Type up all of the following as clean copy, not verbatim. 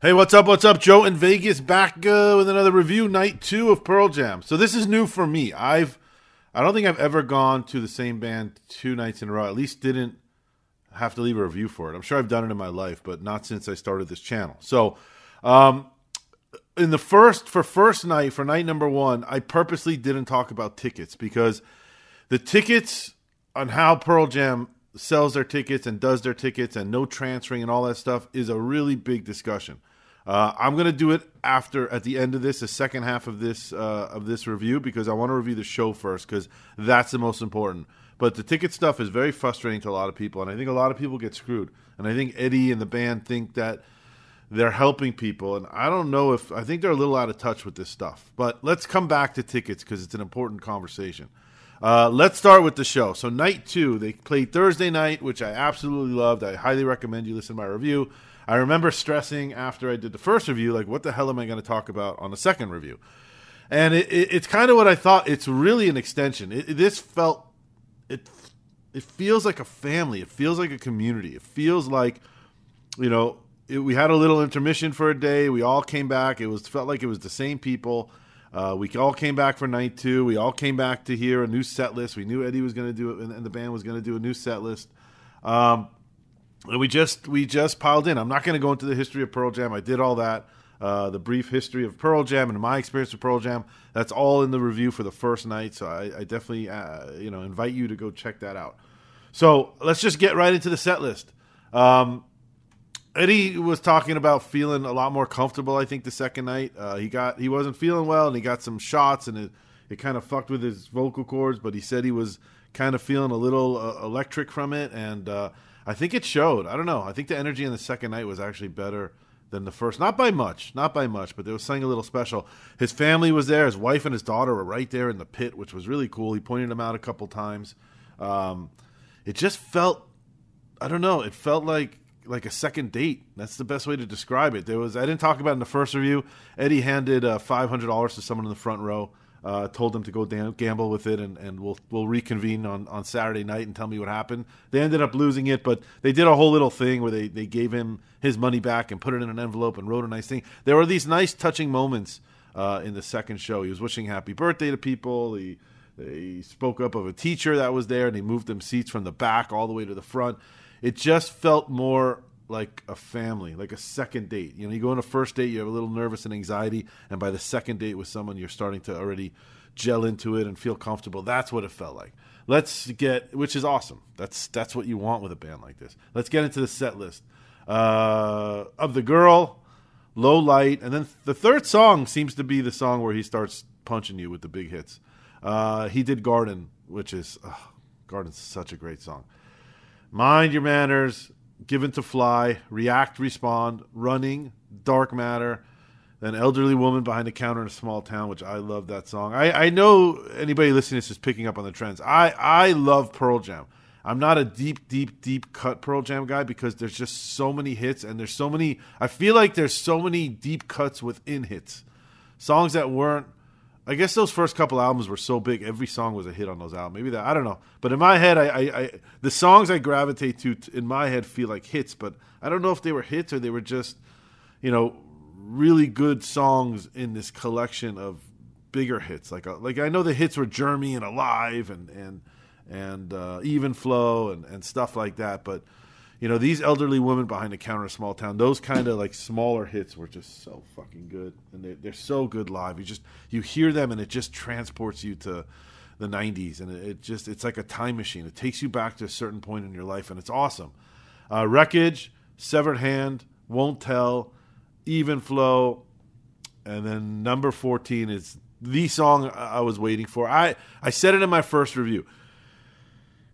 Hey, what's up? What's up? Joe in Vegas back with another review, night 2 of Pearl Jam. So this is new for me. I don't think I've ever gone to the same band 2 nights in a row. At least didn't have to leave a review for it. I'm sure I've done it in my life, but not since I started this channel. So, first night, for night number 1, I purposely didn't talk about tickets because the tickets on how Pearl Jam sells their tickets and does their tickets and no transferring and all that stuff is a really big discussion. I'm going to do it at the end of this, the second half of this review, because I want to review the show first, because that's the most important. But the ticket stuff is very frustrating to a lot of people, and I think a lot of people get screwed. And I think Eddie and the band think that they're helping people, and I don't know I think they're a little out of touch with this stuff. But let's come back to tickets, because it's an important conversation. Let's start with the show. So night 2, they played Thursday night, which I absolutely loved. I highly recommend you listen to my review. I remember stressing after I did the first review, like, what the hell am I going to talk about on the second review? And it's kind of what I thought. It's really an extension. It feels like a family. It feels like a community. It feels like, we had a little intermission for a day. We all came back. Felt like it was the same people. We all came back for night 2. We all came back to hear a new set list. We knew Eddie was going to do it, and the band was going to do a new set list. And we just piled in. I'm not going to go into the history of Pearl Jam. I did all that. The brief history of Pearl Jam and my experience with Pearl Jam. That's all in the review for the first night. So I definitely invite you to go check that out. So let's just get right into the set list. Eddie was talking about feeling a lot more comfortable, I think, the second night. He wasn't feeling well, and he got some shots, and it kind of fucked with his vocal cords, but he said he was kind of feeling a little electric from it, and I think it showed. I don't know. I think the energy in the second night was actually better than the first. Not by much, but there was something a little special. His family was there. His wife and his daughter were right there in the pit, which was really cool. He pointed them out a couple times. It just felt, I don't know, it felt like a second date. That's the best way to describe it. I didn't talk about it in the first review. Eddie handed $500 to someone in the front row. Told them to go gamble with it, and we'll reconvene on Saturday night and tell me what happened. They ended up losing it, but they did a whole little thing where they gave him his money back and put it in an envelope and wrote a nice thing. There were these nice touching moments in the second show. He was wishing happy birthday to people. He spoke up of a teacher that was there, and he moved them seats from the back all the way to the front. It just felt more like a family, like a second date. You go on a first date, you have a little nervous and anxiety, and by the second date with someone, you're starting to already gel into it and feel comfortable. That's what it felt like. Which is awesome. That's what you want with a band like this. Let's get into the set list. Of the Girl, Low Light, and then the third song seems to be the song where he starts punching you with the big hits. He did Garden, which is, Garden's such a great song. Mind Your Manners, Given to Fly, React, Respond, Running, Dark Matter, then Elderly Woman Behind the Counter in a Small Town, which I love that song. I know anybody listening to this is picking up on the trends. I love Pearl Jam. I'm not a deep cut Pearl Jam guy because there's just so many hits, and I feel like there's so many deep cuts within hits. Songs that weren't, I guess those first couple albums were so big, every song was a hit on those albums. Maybe I don't know. But in my head, the songs I gravitate to in my head feel like hits, but I don't know if they were hits or they were just, really good songs in this collection of bigger hits. Like I know the hits were Jeremy and Alive and Even Flow and stuff like that, but these Elderly Women Behind the Counter in a Small Town, those kind of like smaller hits were just so fucking good. And they're so good live. You hear them and it just transports you to the 90s. And it's like a time machine. It takes you back to a certain point in your life, and it's awesome. Wreckage, Severed Hand, Won't Tell, Even Flow, and then number 14 is the song I was waiting for. I said it in my first review.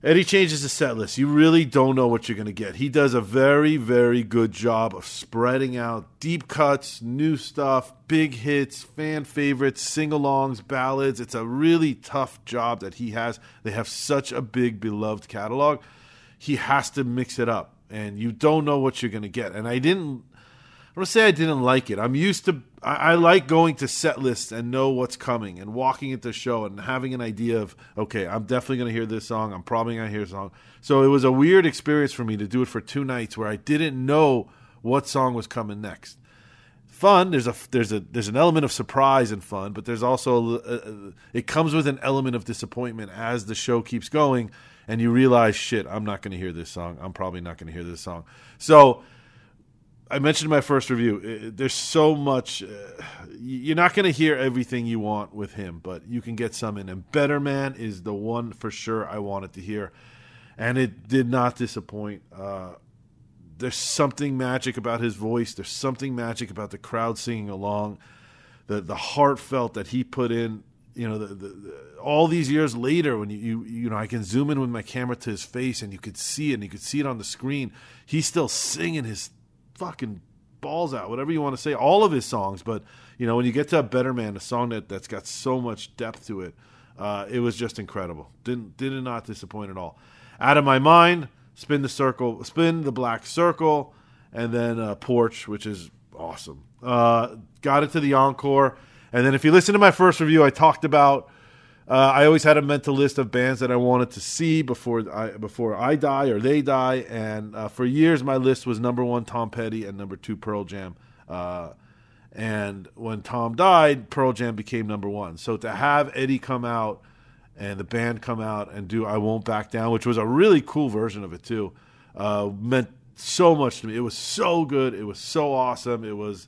Eddie changes the set list. You really don't know what you're going to get. He does a very, very good job of spreading out deep cuts, new stuff, big hits, fan favorites, sing-alongs, ballads. It's a really tough job that he has. They have such a big, beloved catalog. He has to mix it up, and you don't know what you're going to get. And I'm going to say I didn't like it. I like going to set lists and know what's coming and walking into the show and having an idea of, okay, I'm definitely going to hear this song. I'm probably going to hear a song. So it was a weird experience for me to do it for 2 nights where I didn't know what song was coming next. fun. There's an element of surprise and fun, but there's also it comes with an element of disappointment as the show keeps going, and you realize, shit, I'm not going to hear this song. I'm probably not going to hear this song. So I mentioned in my first review, there's so much. You're not going to hear everything you want with him, but you can get some in. And Better Man is the one for sure I wanted to hear, and it did not disappoint. There's something magic about his voice. There's something magic about the crowd singing along. The heartfelt that he put in. You know, all these years later, when you know, I can zoom in with my camera to his face, and you could see it, and you could see it on the screen. He's still singing his fucking balls out, whatever you want to say, all of his songs. But you know, when you get to a Better Man, a song that's got so much depth to it, it was just incredible. Did not disappoint at all. Out of My Mind, Spin the Black Circle, and then Porch, which is awesome. Got into the encore, and then if you listen to my first review, I talked about I always had a mental list of bands that I wanted to see before I die or they die, and for years my list was number 1 Tom Petty and number 2 Pearl Jam. And when Tom died, Pearl Jam became number 1. So to have Eddie come out and the band come out and do I Won't Back Down, which was a really cool version of it too, meant so much to me. It was so good. It was so awesome. It was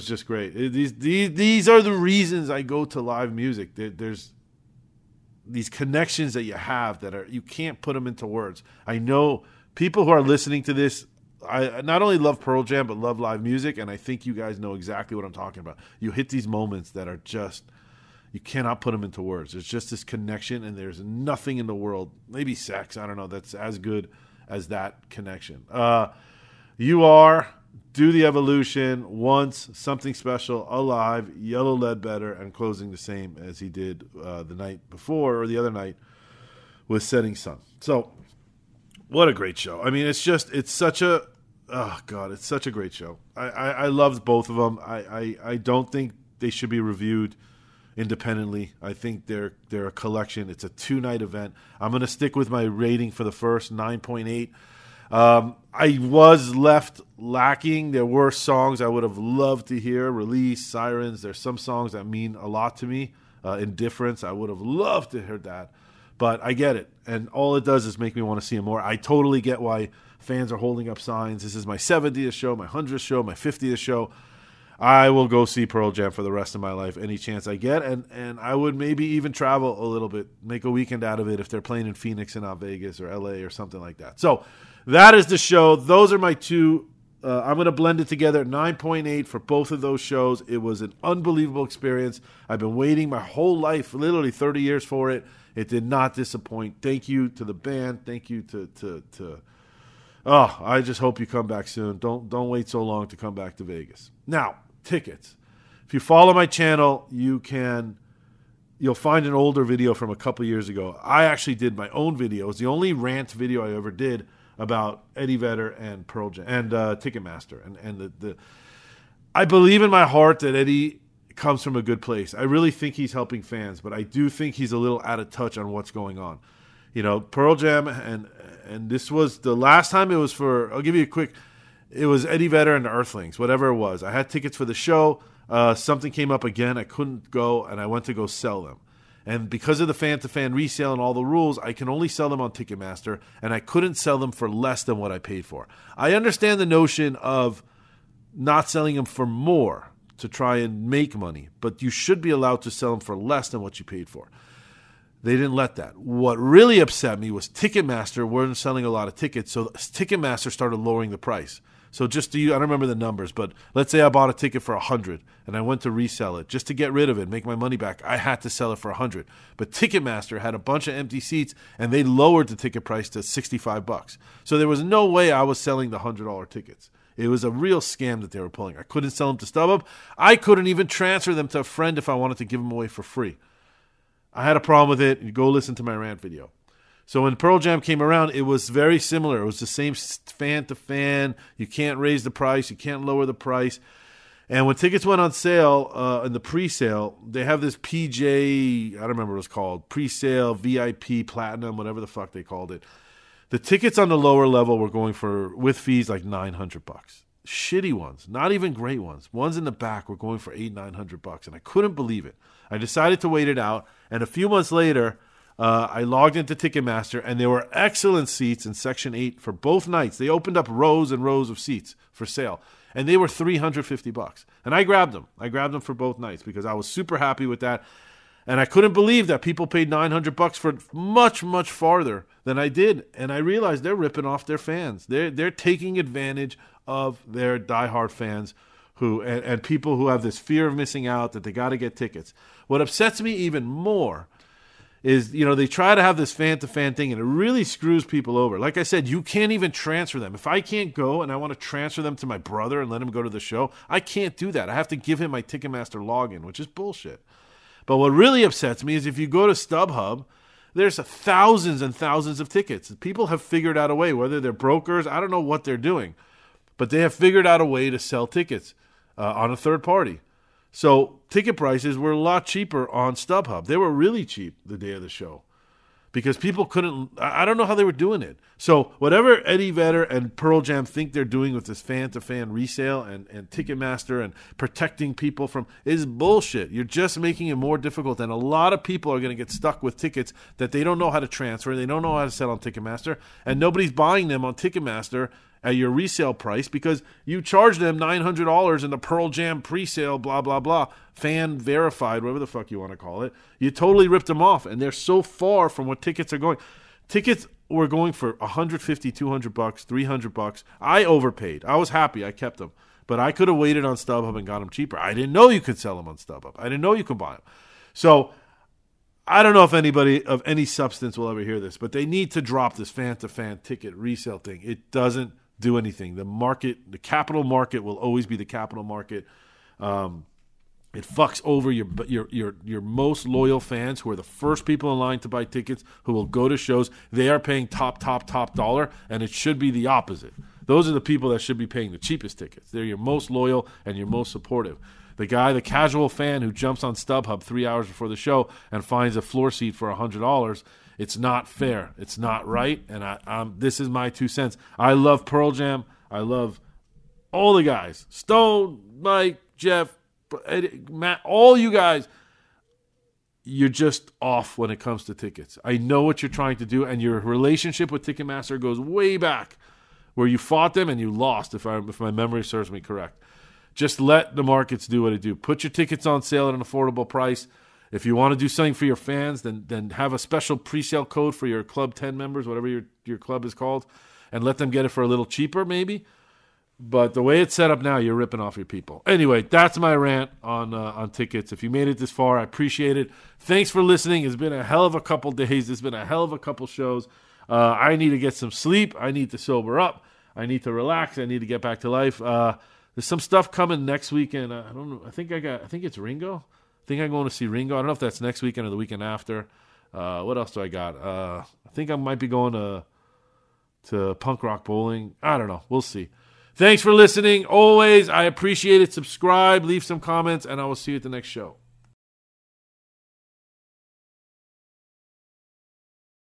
just great. These are the reasons I go to live music. There's these connections that you have that you can't put them into words. I know people who are listening to this, I not only love Pearl Jam, but love live music, and I think you guys know exactly what I'm talking about. You hit these moments that are just, you cannot put them into words. There's just this connection, and there's nothing in the world, maybe sex, I don't know, that's as good as that connection. You Are, Do the Evolution, Once, Something Special, Alive, Yellow Ledbetter, and closing the same as he did the night before, or the other night, with Setting Sun. So, what a great show. I mean, it's such a great show. I loved both of them. I don't think they should be reviewed independently. I think they're a collection. It's a 2-night event. I'm going to stick with my rating for the first, 9.8. I was left lacking. There were songs I would have loved to hear. Release, Sirens. There's some songs that mean a lot to me. Indifference. I would have loved to hear that. But I get it. And all it does is make me want to see him more. I totally get why fans are holding up signs. This is my 70th show, my 100th show, my 50th show. I will go see Pearl Jam for the rest of my life, any chance I get. And I would maybe even travel a little bit, make a weekend out of it if they're playing in Phoenix and not Vegas or LA or something like that. So that is the show. Those are my two. I'm going to blend it together. 9.8 for both of those shows. It was an unbelievable experience. I've been waiting my whole life, literally 30 years for it. It did not disappoint. Thank you to the band. Thank you to I just hope you come back soon. Don't wait so long to come back to Vegas. Now, tickets. If you follow my channel, you'll find an older video from a couple years ago. I actually did my own video. It was the only rant video I ever did about Eddie Vedder and Pearl Jam and Ticketmaster. And I believe in my heart that Eddie comes from a good place. I really think he's helping fans, but I do think he's a little out of touch on what's going on. You know, Pearl Jam, and this was the last time it was for, I'll give you a quick, it was Eddie Vedder and the Earthlings, whatever it was. I had tickets for the show. Something came up again. I couldn't go, and I went to go sell them. And because of the fan-to-fan resale and all the rules, I can only sell them on Ticketmaster, and I couldn't sell them for less than what I paid for. I understand the notion of not selling them for more to try and make money, but you should be allowed to sell them for less than what you paid for. They didn't let that. What really upset me was Ticketmaster weren't selling a lot of tickets, so Ticketmaster started lowering the price. So just I don't remember the numbers, but let's say I bought a ticket for $100 and I went to resell it just to get rid of it, make my money back. I had to sell it for $100. But Ticketmaster had a bunch of empty seats and they lowered the ticket price to $65. So there was no way I was selling the $100 tickets. It was a real scam that they were pulling. I couldn't sell them to StubHub. I couldn't even transfer them to a friend if I wanted to give them away for free. I had a problem with it. You go listen to my rant video. So when Pearl Jam came around, it was very similar. It was the same fan to fan. You can't raise the price. You can't lower the price. And when tickets went on sale in the pre-sale, they have this PJ, I don't remember what it was called, pre-sale, VIP, platinum, whatever the fuck they called it. The tickets on the lower level were going for, with fees, like $900. shitty ones, not even great ones. Ones in the back were going for $800-900, and I couldn't believe it. I decided to wait it out, and a few months later, I logged into Ticketmaster, and there were excellent seats in Section 8 for both nights. They opened up rows and rows of seats for sale, and they were $350. And I grabbed them. I grabbed them for both nights because I was super happy with that. And I couldn't believe that people paid $900 for much, much farther than I did. And I realized they're ripping off their fans. They're taking advantage of their diehard fans and people who have this fear of missing out that they got to get tickets. What upsets me even more is, they try to have this fan-to-fan thing, and it really screws people over. Like I said, you can't even transfer them. If I can't go and I want to transfer them to my brother and let him go to the show, I can't do that. I have to give him my Ticketmaster login, which is bullshit. But what really upsets me is if you go to StubHub, there's thousands and thousands of tickets. People have figured out a way, whether they're brokers, I don't know what they're doing, but they have figured out a way to sell tickets on a third party. So ticket prices were a lot cheaper on StubHub. They were really cheap the day of the show because people couldn't, I don't know how they were doing it. So whatever Eddie Vedder and Pearl Jam think they're doing with this fan-to-fan resale and Ticketmaster and protecting people from is bullshit. You're just making it more difficult, and a lot of people are going to get stuck with tickets that they don't know how to transfer, they don't know how to sell on Ticketmaster, and nobody's buying them on Ticketmaster at your resale price because you charge them $900 in the Pearl Jam pre-sale, blah, blah, blah, fan verified, whatever the fuck you want to call it. You totally ripped them off, and they're so far from what tickets are going. Tickets were going for $150, $200, $300. I overpaid. I was happy. I kept them. But I could have waited on StubHub and got them cheaper. I didn't know you could sell them on StubHub. I didn't know you could buy them. So I don't know if anybody of any substance will ever hear this, but they need to drop this fan-to-fan ticket resale thing. It doesn't do anything. The market, the capital market will always be the capital market. It fucks over your most loyal fans who are the first people in line to buy tickets, who will go to shows. They are paying top dollar, and it should be the opposite. Those are the people that should be paying the cheapest tickets. They're your most loyal and your most supportive. The casual fan who jumps on StubHub 3 hours before the show and finds a floor seat for $100, it's not fair. It's not right, and this is my 2 cents. I love Pearl Jam. I love all the guys. Stone, Mike, Jeff, Eddie, Matt, all you guys. You're just off when it comes to tickets. I know what you're trying to do, and your relationship with Ticketmaster goes way back, where you fought them and you lost, if my memory serves me correct. Just let the markets do what they do. Put your tickets on sale at an affordable price. If you want to do something for your fans, then have a special pre-sale code for your Club 10 members, whatever your club is called, and let them get it for a little cheaper maybe. But the way it's set up now, you're ripping off your people. Anyway, that's my rant on tickets. If you made it this far, I appreciate it. Thanks for listening. It's been a hell of a couple days. It's been a hell of a couple shows. I need to get some sleep. I need to sober up. I need to relax. I need to get back to life. There's some stuff coming next weekend. I don't know. I think it's Ringo. I think I'm going to see Ringo. I don't know if that's next weekend or the weekend after. What else do I got? I think I might be going to Punk Rock Bowling. I don't know. We'll see. Thanks for listening. Always, I appreciate it. Subscribe, leave some comments, and I will see you at the next show.